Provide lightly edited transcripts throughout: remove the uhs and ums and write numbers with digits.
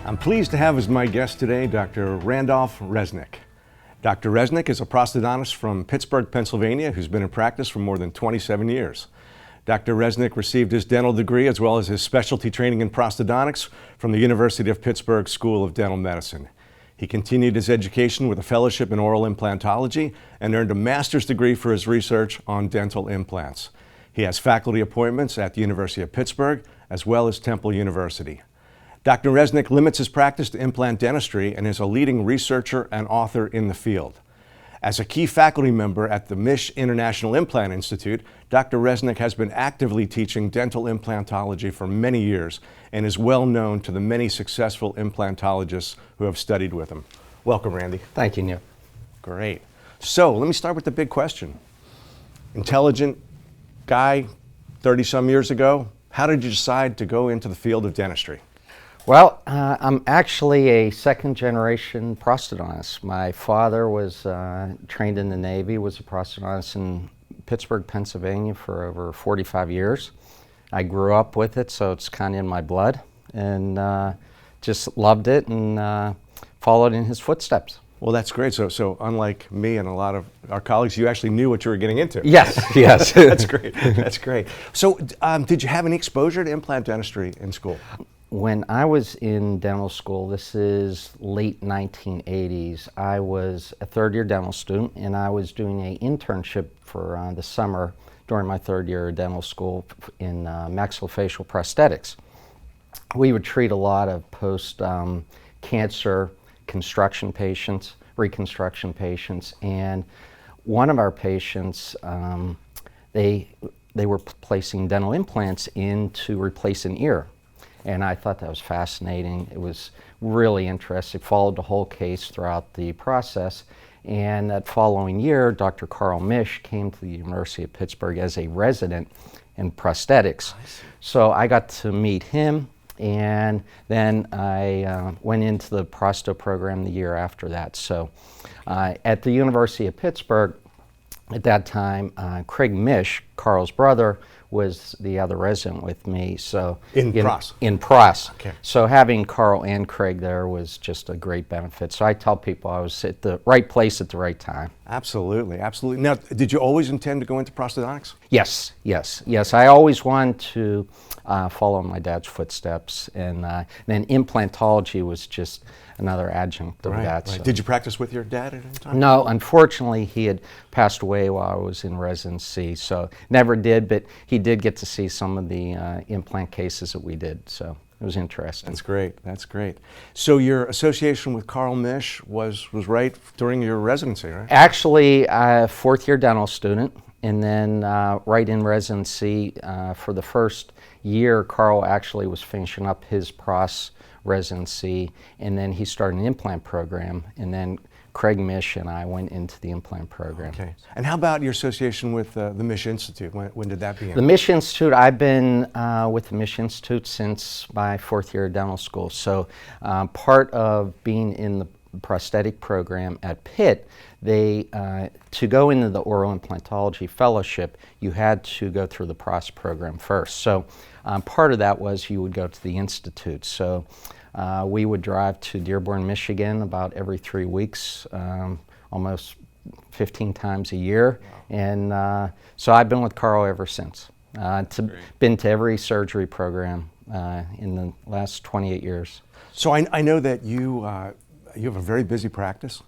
I'm pleased to have as my guest today Dr. Randolph Resnik. Dr. Resnik is a prosthodontist from Pittsburgh, Pennsylvania, who's been in practice for more than 27 years. Dr. Resnik received his dental degree as well as his specialty training in prosthodontics from the University of Pittsburgh School of Dental Medicine. He continued his education with a fellowship in oral implantology and earned a master's degree for his research on dental implants. He has faculty appointments at the University of Pittsburgh as well as Temple University. Dr. Resnik limits his practice to implant dentistry and is a leading researcher and author in the field. As a key faculty member at the Misch International Implant Institute, Dr. Resnik has been actively teaching dental implantology for many years and is well known to the many successful implantologists who have studied with him. Welcome, Randy. Thank you, Neil. Great. So let me start with the big question. Intelligent guy, 30-some years ago, how did you decide to go into the field of dentistry? Well, I'm actually a second-generation prosthodontist. My father was trained in the Navy, was a prosthodontist in Pittsburgh, Pennsylvania for over 45 years. I grew up with it, so it's kind of in my blood, and just loved it and followed in his footsteps. Well, that's great. So unlike me and a lot of our colleagues, you actually knew what you were getting into. Yes, yes. That's great. That's great. So did you have any exposure to implant dentistry in school? When I was in dental school, this is late 1980s, I was a third-year dental student, and I was doing an internship for the summer during my third year of dental school in maxillofacial prosthetics. We would treat a lot of post-cancer construction patients, reconstruction patients, and one of our patients, they were placing dental implants in to replace an ear. And I thought that was fascinating. It was really interesting. Followed the whole case throughout the process. And that following year, Dr. Carl Misch came to the University of Pittsburgh as a resident in prosthetics. So I got to meet him, and then I went into the prosto program the year after that. So at the University of Pittsburgh, at that time, Craig Misch, Carl's brother, was the other resident with me. So in pros. In pros. Okay. So having Carl and Craig there was just a great benefit. So I tell people I was at the right place at the right time. Absolutely, absolutely. Now, did you always intend to go into prosthodontics? Yes, yes, yes. I always wanted to follow in my dad's footsteps, and then implantology was just another adjunct of that. Right. So. Did you practice with your dad at any time? No, unfortunately, he had passed away while I was in residency, so never did, but he did get to see some of the implant cases that we did, so it was interesting. That's great, that's great. So your association with Carl Misch was right during your residency, right? Actually, fourth-year dental student, and then right in residency for the first year, Carl actually was finishing up his pros residency, and then he started an implant program, and then Craig Misch and I went into the implant program. Okay. And how about your association with the Misch Institute? When did that begin? The Misch Institute, I've been with the Misch Institute since my fourth year of dental school. So part of being in the prosthetic program at Pitt, to go into the oral implantology fellowship, you had to go through the PROS program first. So part of that was you would go to the Institute. So we would drive to Dearborn, Michigan about every 3 weeks, almost 15 times a year. Wow. And so I've been with Carl ever since. Been to every surgery program in the last 28 years. So I know that you have a very busy practice,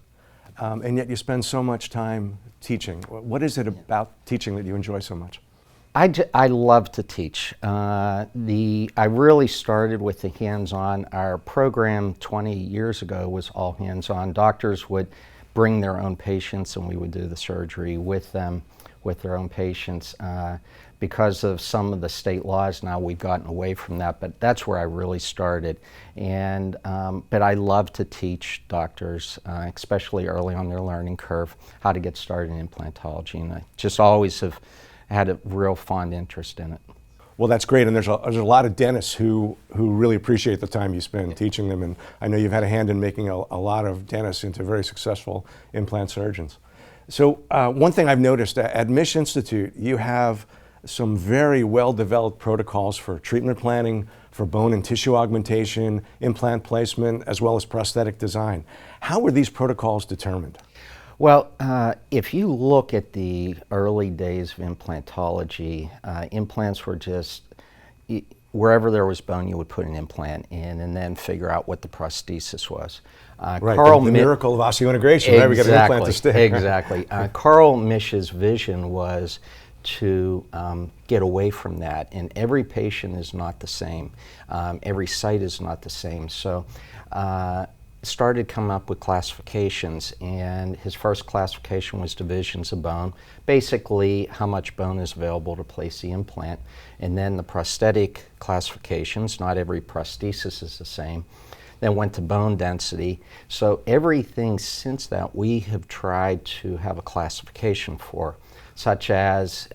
and yet you spend so much time teaching. What is it about teaching that you enjoy so much? I love to teach. I really started with the hands-on. Our program 20 years ago was all hands-on. Doctors would bring their own patients, and we would do the surgery with them, with their own patients. Because of some of the state laws now, we've gotten away from that, but that's where I really started. And but I love to teach doctors, especially early on their learning curve, how to get started in implantology, and I just always have had a real fond interest in it. Well, that's great, and there's a lot of dentists who really appreciate the time you spend teaching them, and I know you've had a hand in making a lot of dentists into very successful implant surgeons. So one thing I've noticed at Misch Institute, you have some very well-developed protocols for treatment planning, for bone and tissue augmentation, implant placement, as well as prosthetic design. How were these protocols determined? Well, if you look at the early days of implantology, implants were just, wherever there was bone, you would put an implant in and then figure out what the prosthesis was. Right, the miracle of osseointegration, right? We got an implant to stick. Exactly. Carl Misch's vision was to get away from that, and every patient is not the same. Every site is not the same. So started coming up with classifications, and his first classification was divisions of bone, basically how much bone is available to place the implant, and then the prosthetic classifications, not every prosthesis is the same, then went to bone density. So everything since that we have tried to have a classification for, such as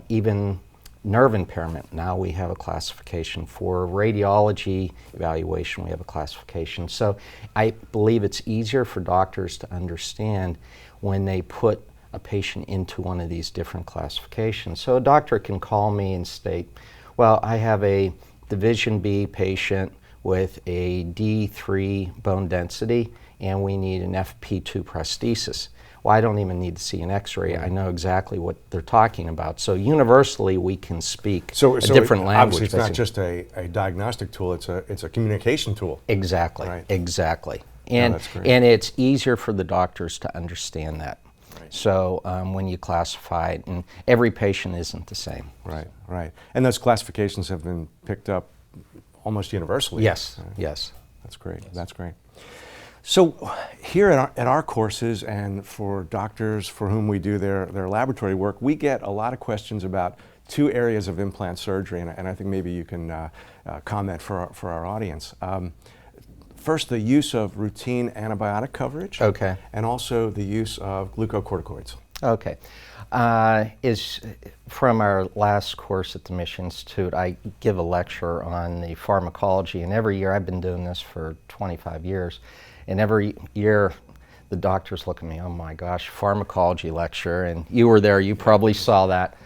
even nerve impairment. Now we have a classification for radiology evaluation. We have a classification. So I believe it's easier for doctors to understand when they put a patient into one of these different classifications. So a doctor can call me and state, well, I have a Division B patient with a D3 bone density and we need an FP2 prosthesis. Well, I don't even need to see an x-ray. I know exactly what they're talking about. So universally, we can speak a different language. Obviously, it's not just a diagnostic tool, it's a communication tool. Exactly, right. Exactly. And, that's great. and it's easier for the doctors to understand that. Right. So when you classify it, and every patient isn't the same. Right, right. And those classifications have been picked up almost universally. Yes, right? yes. That's great, that's great. So here at our courses, and for doctors for whom we do their laboratory work, we get a lot of questions about two areas of implant surgery, and I think maybe you can comment for our audience. First, the use of routine antibiotic coverage. Okay. And also the use of glucocorticoids. Okay. Is from our last course at the Misch Institute, I give a lecture on the pharmacology, and every year, I've been doing this for 25 years, and every year the doctors look at me, oh my gosh, pharmacology lecture, and you were there, you probably saw that.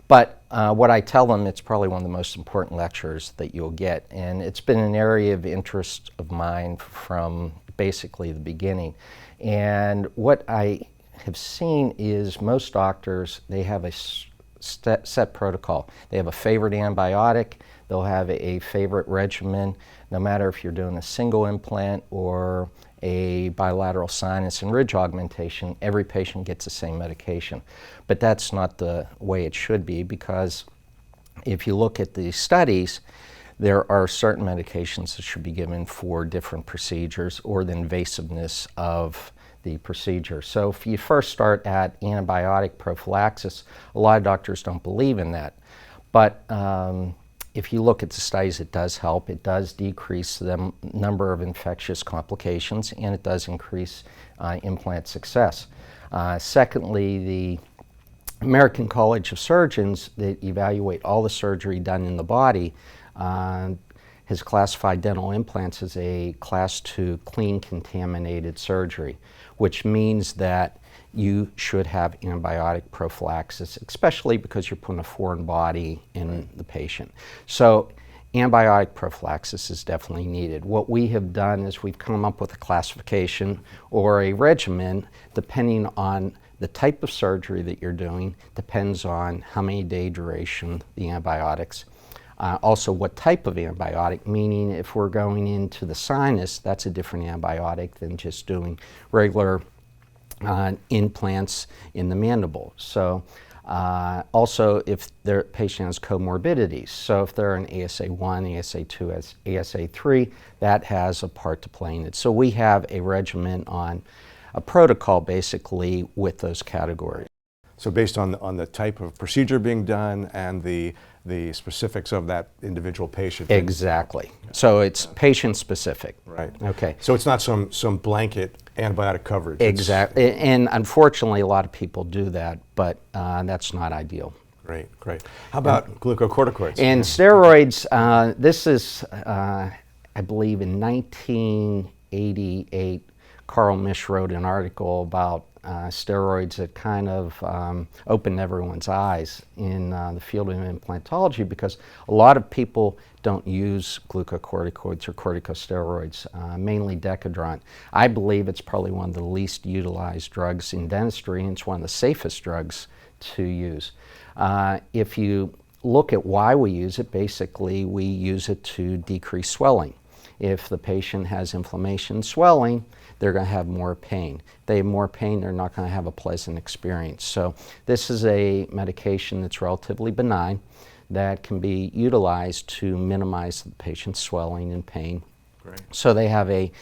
But what I tell them, it's probably one of the most important lectures that you'll get, and it's been an area of interest of mine from basically the beginning. And what I have seen is most doctors, they have a set protocol. They have a favorite antibiotic, they'll have a favorite regimen, no matter if you're doing a single implant or a bilateral sinus and ridge augmentation, every patient gets the same medication. But that's not the way it should be, because if you look at the studies, there are certain medications that should be given for different procedures or the invasiveness of the procedure. So if you first start at antibiotic prophylaxis, a lot of doctors don't believe in that. But if you look at the studies, it does help. It does decrease the number of infectious complications, and it does increase implant success. Secondly, the American College of Surgeons that evaluate all the surgery done in the body has classified dental implants as a Class II clean contaminated surgery, which means that you should have antibiotic prophylaxis, especially because you're putting a foreign body in the patient. So antibiotic prophylaxis is definitely needed. What we have done is we've come up with a classification or a regimen depending on the type of surgery that you're doing, depends on how many day duration the antibiotics. Also what type of antibiotic, meaning if we're going into the sinus, that's a different antibiotic than just doing regular implants in the mandible. So also if the patient has comorbidities, so if they're an ASA1, ASA2, ASA3, that has a part to play in it. So we have a regimen on a protocol basically with those categories. So based on the type of procedure being done and the specifics of that individual patient. Exactly. So it's patient specific. Right. Okay. So it's not some blanket antibiotic coverage. Exactly. And unfortunately, a lot of people do that, but that's not ideal. Great, great. How about glucocorticoids? And steroids, this is, I believe in 1988, Carl Misch wrote an article about steroids that kind of opened everyone's eyes in the field of implantology, because a lot of people don't use glucocorticoids or corticosteroids, mainly Decadron. I believe it's probably one of the least utilized drugs in dentistry, and it's one of the safest drugs to use. If you look at why we use it, basically we use it to decrease swelling. If the patient has inflammation, swelling, they're going to have more pain. If they have more pain, they're not going to have a pleasant experience. So this is a medication that's relatively benign that can be utilized to minimize the patient's swelling and pain. Great. So they have a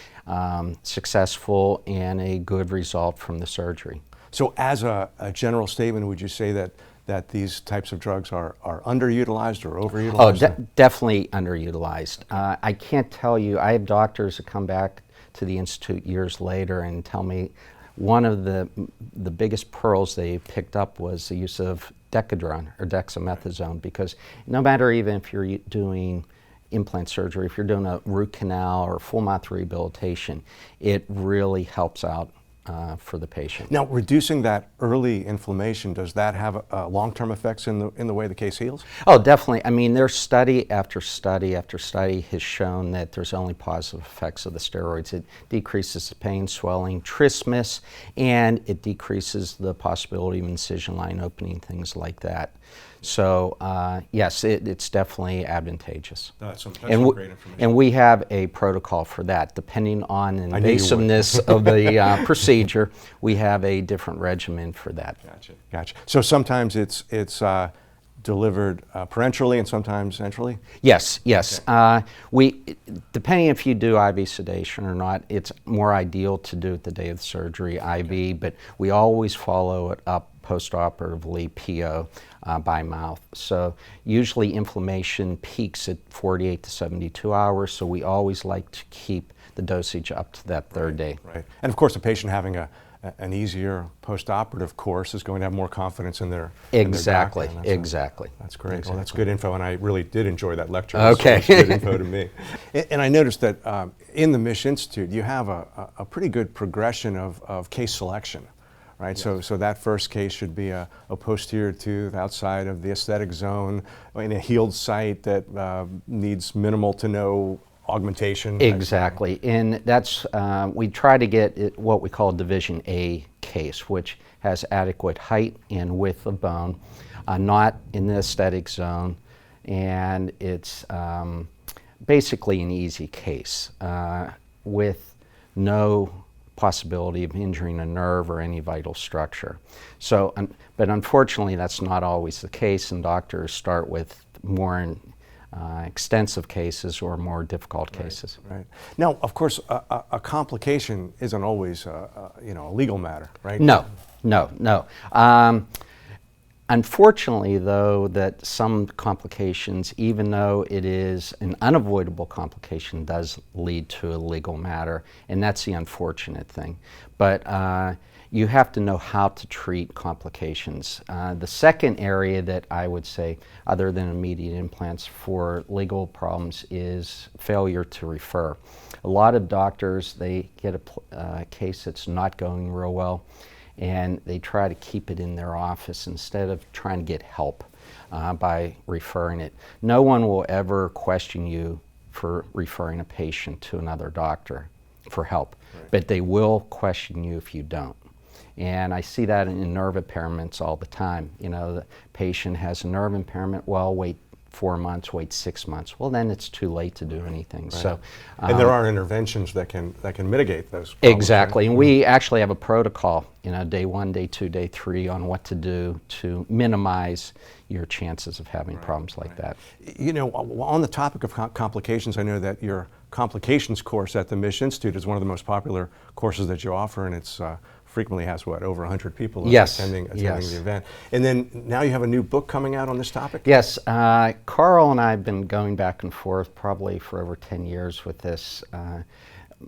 successful and a good result from the surgery. So as a general statement, would you say that these types of drugs are underutilized or overutilized? Oh, definitely underutilized. I can't tell you, I have doctors that come back to the Institute years later and tell me one of the biggest pearls they picked up was the use of Decadron or dexamethasone, because no matter even if you're doing implant surgery, if you're doing a root canal or full mouth rehabilitation, it really helps out for the patient. Now, reducing that early inflammation, does that have long-term effects in the way the case heals? Oh, definitely. I mean, there's study after study after study has shown that there's only positive effects of the steroids. It decreases the pain, swelling, trismus, and it decreases the possibility of incision line opening, things like that. So yes, it's definitely advantageous. That's some great information. And we have a protocol for that. Depending on the invasiveness of the procedure, we have a different regimen for that. Gotcha, gotcha. So sometimes it's delivered parenterally and sometimes centrally? Yes, yes. Okay. Depending if you do IV sedation or not, it's more ideal to do it the day of the surgery, IV, but we always follow it up post-operatively, PO, by mouth. So usually inflammation peaks at 48 to 72 hours, so we always like to keep the dosage up to that third day. Right. And of course, the patient having an easier post-operative course is going to have more confidence in their Exactly, in their exactly. That's great. Exactly. Well, that's good info, and I really did enjoy that lecture. Okay. It's good info to me. And I noticed that in the Misch Institute, you have a pretty good progression of case selection. Right, yes. So that first case should be a posterior tooth outside of the aesthetic zone in a healed site that needs minimal to no augmentation. Exactly, and that's we try to get what we call Division A case, which has adequate height and width of bone, not in the aesthetic zone, and it's basically an easy case with no possibility of injuring a nerve or any vital structure. So, but unfortunately that's not always the case, and doctors start with more extensive cases or more difficult cases. Right. Now, of course, a complication isn't always a legal matter, right? No. Unfortunately, though, that some complications, even though it is an unavoidable complication, does lead to a legal matter, and that's the unfortunate thing. But you have to know how to treat complications. The second area that I would say, other than immediate implants for legal problems, is failure to refer. A lot of doctors, they get a case that's not going real well, and they try to keep it in their office instead of trying to get help by referring it. No one will ever question you for referring a patient to another doctor for help, but they will question you if you don't. And I see that in nerve impairments all the time. You know, the patient has a nerve impairment, well, wait 4 months, wait 6 months. Well, then it's too late to do anything. Right. So, and there are interventions that can mitigate those problems. Exactly, right? And we actually have a protocol, day 1, day 2, day 3 on what to do to minimize your chances of having problems like that. You know, on the topic of complications, I know that your complications course at the Misch Institute is one of the most popular courses that you offer, and it's frequently has, over 100 people attending the event. And then now you have a new book coming out on this topic? Yes, Carl and I have been going back and forth probably for over 10 years with this.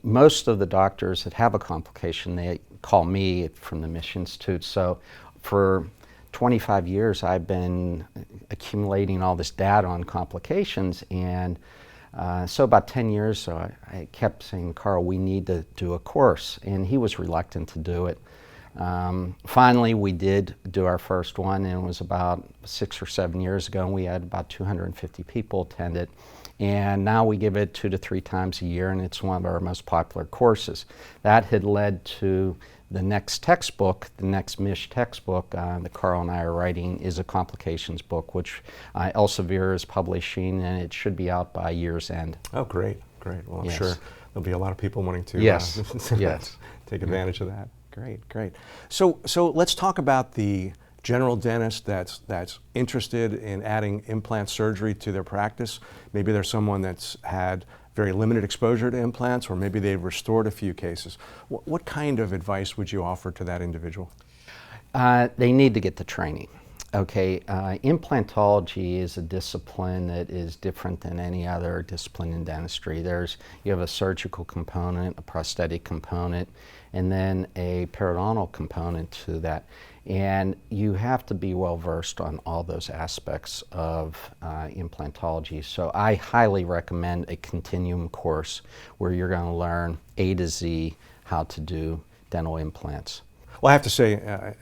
Most of the doctors that have a complication, they call me from the Misch Institute. So for 25 years I've been accumulating all this data on complications, and so about 10 years ago, I kept saying, Carl, we need to do a course, and he was reluctant to do it. Finally, we did do our first one, and it was about 6 or 7 years ago, and we had about 250 people attend it. And now we give it 2 to 3 times a year, and it's one of our most popular courses. That had led to the next textbook, the next Misch textbook that Carl and I are writing, is a complications book, which Elsevier is publishing, and it should be out by year's end. Oh, great, great. Well, I'm Yes. sure there'll be a lot of people wanting to Yes. Yes. take advantage of that. Great, great. So let's talk about the general dentist that's interested in adding implant surgery to their practice. Maybe there's someone that's had very limited exposure to implants, or maybe they've restored a few cases. What kind of advice would you offer to that individual? They need to get the training. Okay, implantology is a discipline that is different than any other discipline in dentistry. You have a surgical component, a prosthetic component, and then a periodontal component to that. And you have to be well versed on all those aspects of implantology. So I highly recommend a continuum course where you're going to learn A to Z how to do dental implants. Well, I have to say,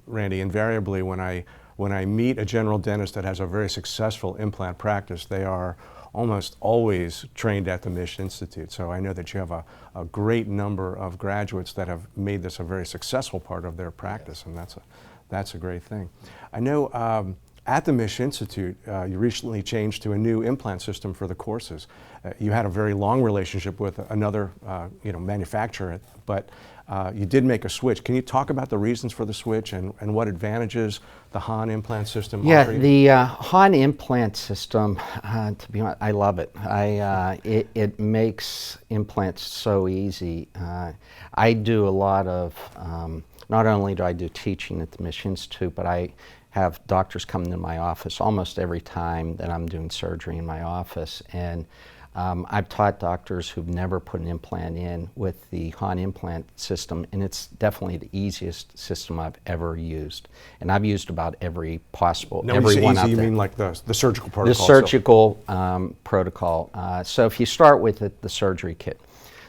Randy, invariably when I meet a general dentist that has a very successful implant practice, they are almost always trained at the Misch Institute. So I know that you have a great number of graduates that have made this a very successful part of their practice, and that's a great thing. I know at the Misch Institute, you recently changed to a new implant system for the courses. You had a very long relationship with another manufacturer, but you did make a switch. Can you talk about the reasons for the switch and what advantages the Hahn implant system offer you? The Hahn implant system, to be honest, I love it. It makes implants so easy. I do a lot of, not only do I do teaching at the Misch Institute, but I have doctors come into my office almost every time that I'm doing surgery in my office. And I've taught doctors who've never put an implant in with the Hahn implant system, and it's definitely the easiest system I've ever used. And I've used about every possible, Now, every one out you there. mean like the surgical protocol? The surgical protocol. So if you start with the surgery kit.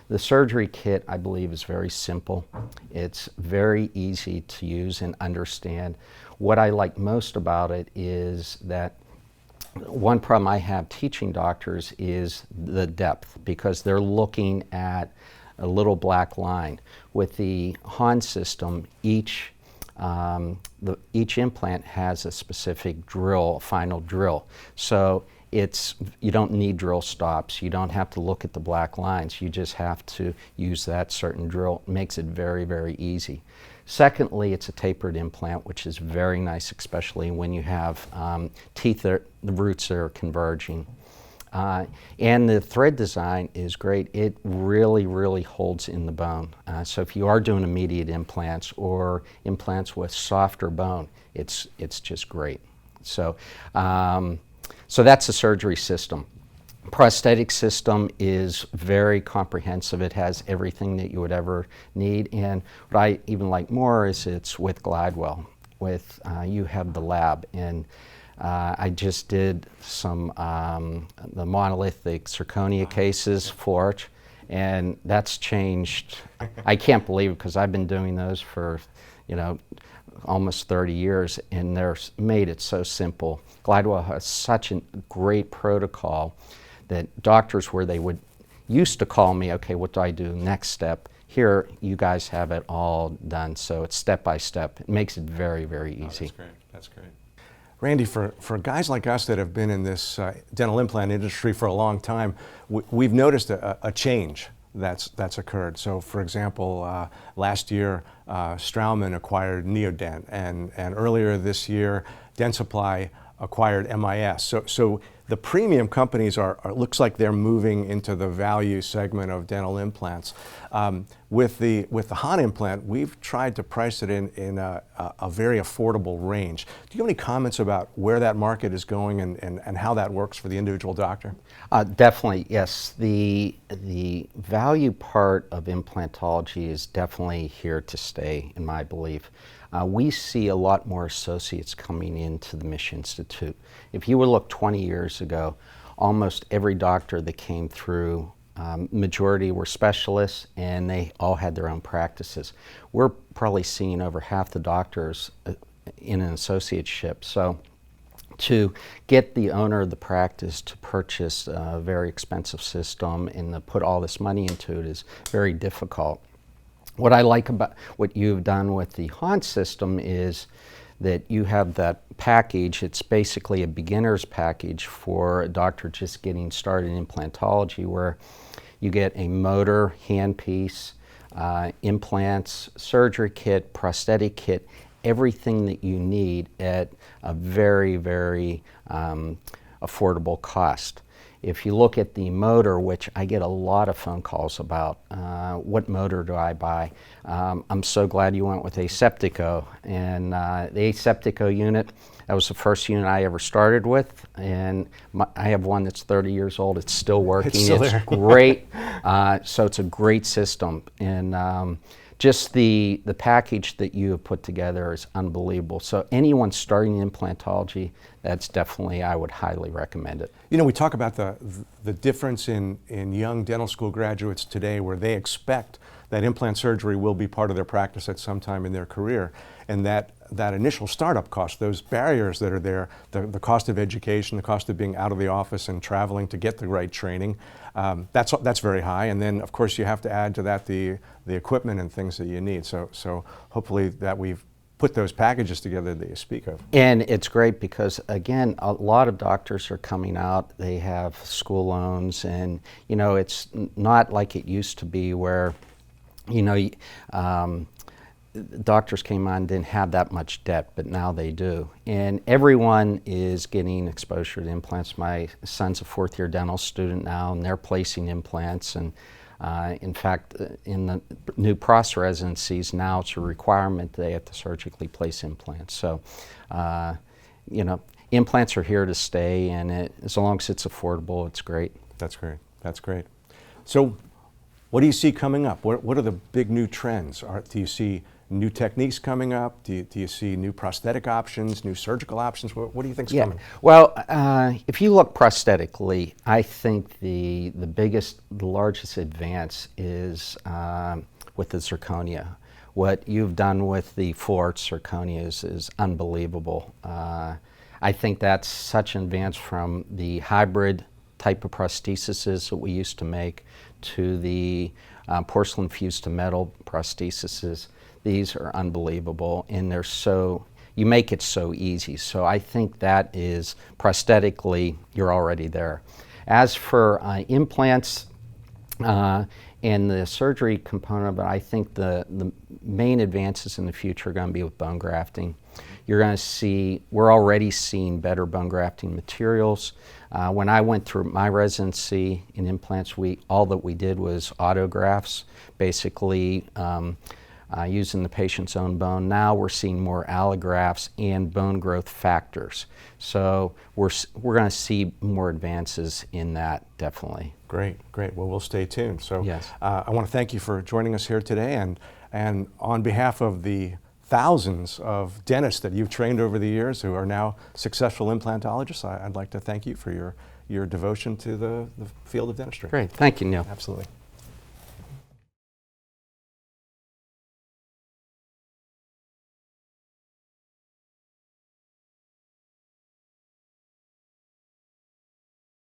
The surgery kit, I believe, is very simple. It's very easy to use and understand. What I like most about it is that one problem I have teaching doctors is the depth, because they're looking at a little black line. With the Hahn system, each implant has a specific drill, a final drill. So you don't need drill stops. You don't have to look at the black lines. You just have to use that certain drill. It makes it very, very easy. Secondly, it's a tapered implant, which is very nice, especially when you have teeth, the roots that are converging. And the thread design is great. It really, really holds in the bone. So if you are doing immediate implants or implants with softer bone, it's just great. So, so that's the surgery system. Prosthetic system is very comprehensive. It has everything that you would ever need. And what I even like more is it's with Glidewell. You have the lab. And I just did some the monolithic zirconia cases for it, and that's changed. I can't believe it, because I've been doing those for almost 30 years, and they're made it so simple. Glidewell has such a great protocol that doctors, where they would used to call me, okay, what do I do next step? Here, you guys have it all done, so it's step by step. It makes it very, very easy. Oh, that's great. That's great. Randy, for guys like us that have been in this dental implant industry for a long time, we've noticed a change that's occurred. So, for example, last year, Straumann acquired Neodent, and earlier this year, Dentsply acquired MIS. So the premium companies looks like they're moving into the value segment of dental implants. With the Hahn implant, we've tried to price it in a very affordable range. Do you have any comments about where that market is going and how that works for the individual doctor? Definitely, yes. The value part of implantology is definitely here to stay, in my belief. We see a lot more associates coming into the Misch Institute. If you would look 20 years ago, almost every doctor that came through Majority were specialists, and they all had their own practices. We're probably seeing over half the doctors in an associateship. So to get the owner of the practice to purchase a very expensive system and to put all this money into it is very difficult. What I like about what you've done with the Hahn system is that you have that package. It's basically a beginner's package for a doctor just getting started in implantology, where you get a motor, handpiece, implants, surgery kit, prosthetic kit, everything that you need at a very, very affordable cost. If you look at the motor, which I get a lot of phone calls about, what motor do I buy? I'm so glad you went with Aseptico. And the Aseptico unit, that was the first unit I ever started with. And I have one that's 30 years old. It's still working. It's great. So it's a great system. And just the package that you have put together is unbelievable. So anyone starting in implantology, that's definitely, I would highly recommend it. You know, we talk about the difference in young dental school graduates today, where they expect that implant surgery will be part of their practice at some time in their career, and that initial startup cost, those barriers that are there, the cost of education, the cost of being out of the office and traveling to get the right training, that's very high. And then, of course, you have to add to that the equipment and things that you need. So hopefully that we've put those packages together that you speak of. And it's great because, again, a lot of doctors are coming out, they have school loans, and, you know, it's not like it used to be where, you know, doctors came on, didn't have that much debt, but now they do. And everyone is getting exposure to implants. My son's a fourth-year dental student now, and they're placing implants. And in fact, in the new pros residencies, now it's a requirement they have to surgically place implants. So, you know, implants are here to stay, and as long as it's affordable, it's great. That's great. That's great. So, what do you see coming up? What are the big new trends? Do you see new techniques coming up? Do you see new prosthetic options, new surgical options? What do you think's coming? Well, if you look prosthetically, I think the largest advance is with the zirconia. What you've done with the full arch zirconia is unbelievable. I think that's such an advance from the hybrid type of prostheses that we used to make to the porcelain fused to metal prostheses. These are unbelievable, and they're so, you make it so easy. So I think that is, prosthetically, you're already there. As for implants and the surgery component of it, I think the main advances in the future are going to be with bone grafting. You're going to see, we're already seeing better bone grafting materials. When I went through my residency in implants, all that we did was autografts, basically using the patient's own bone. Now we're seeing more allografts and bone growth factors. So we're going to see more advances in that, definitely. Great, great. Well, we'll stay tuned. So yes. I want to thank you for joining us here today, and on behalf of the thousands of dentists that you've trained over the years who are now successful implantologists, I'd like to thank you for your devotion to the field of dentistry. Great. Thank you, Neil. Absolutely.